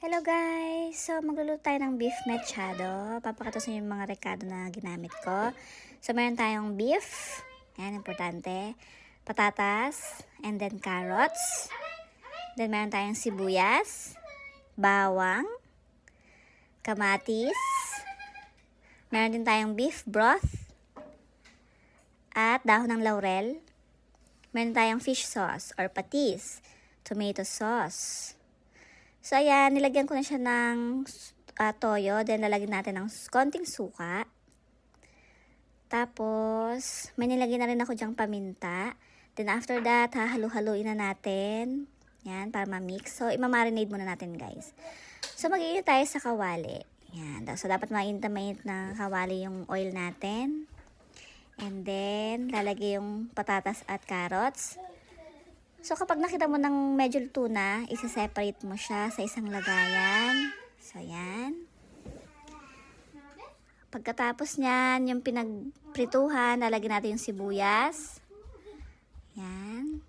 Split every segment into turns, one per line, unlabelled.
Hello guys! So, magluluto tayo ng beef mechado. Papakatusin yung mga rekado na ginamit ko. So, meron tayong beef. Yan, importante. Patatas. And then carrots. Then, meron tayong sibuyas. Bawang. Kamatis. Meron din tayong beef broth. At dahon ng laurel. Meron tayong fish sauce or patis. Tomato sauce. So, ayan, nilagyan ko na siya ng toyo. Then, lalagyan natin ng konting suka. Tapos, may nilagyan na rin ako dyang paminta. Then, after that, hahalu-haluin na natin. Yan, para ma-mix. So, imamarinate muna natin, guys. So, mag-iinit tayo sa kawali. Yan. So, dapat mainit na kawali yung oil natin. And then, lalagay yung patatas at carrots. So, kapag nakita mo ng medyo luto na, isa-separate mo siya sa isang lagayan. So, yan. Pagkatapos niyan, yung pinagprituhan, lalagyan natin yung sibuyas. Yan.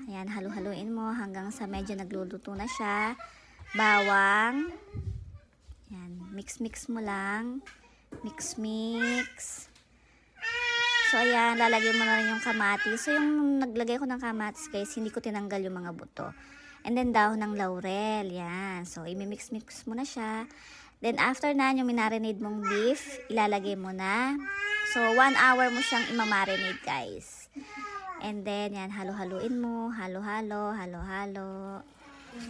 Ayan, halu-haluin mo hanggang sa medyo nagluluto na siya. Bawang. Yan, mix-mix mo lang. Mix-mix. So, ayan, lalagay mo na rin yung kamatis. So, yung naglagay ko ng kamatis, guys, hindi ko tinanggal yung mga buto. And then, dahon ng laurel. Yan. So, imimix-mix mo na siya. Then, after na, yung minarinade mong beef, ilalagay mo na. So, 1 hour mo siyang imamarinade, guys. And then, yan, halo-haluin mo. Halo-halo, halo-halo.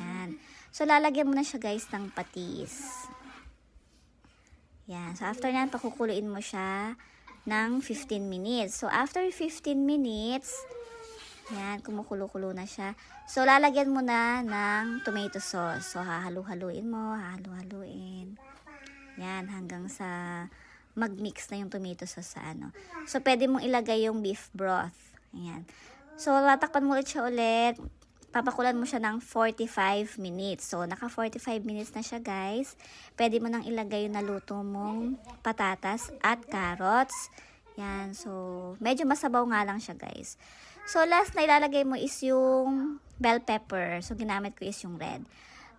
Yan. So, lalagyan mo na siya, guys, ng patis. Yan. So, after yan, pakukuluin mo siya ng 15 minutes. So, after 15 minutes, yan, kumukulo-kulo na siya. So, lalagyan mo na ng tomato sauce. So, hahalu-haluin mo, hahalu-haluin. Yan, hanggang sa mag-mix na yung tomato sauce sa ano. So, pwede mong ilagay yung beef broth. Ayan. So, tatakpan mo ulit siya ulit. Papakulan mo siya ng 45 minutes. So, naka 45 minutes na siya, guys. Pwede mo nang ilagay yung naluto mong patatas at carrots. Yan. So, medyo masabaw nga lang siya, guys. So, last na ilalagay mo is yung bell pepper. So, ginamit ko is yung red.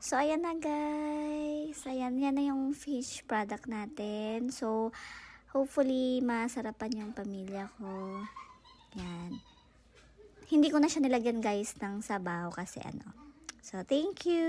So, ayan na, guys. Ayan. Yan na yung fish product natin. So, hopefully, masarapan yung pamilya ko. Yan. Hindi ko na siya nilagyan, guys, ng sabaw kasi ano. So, thank you!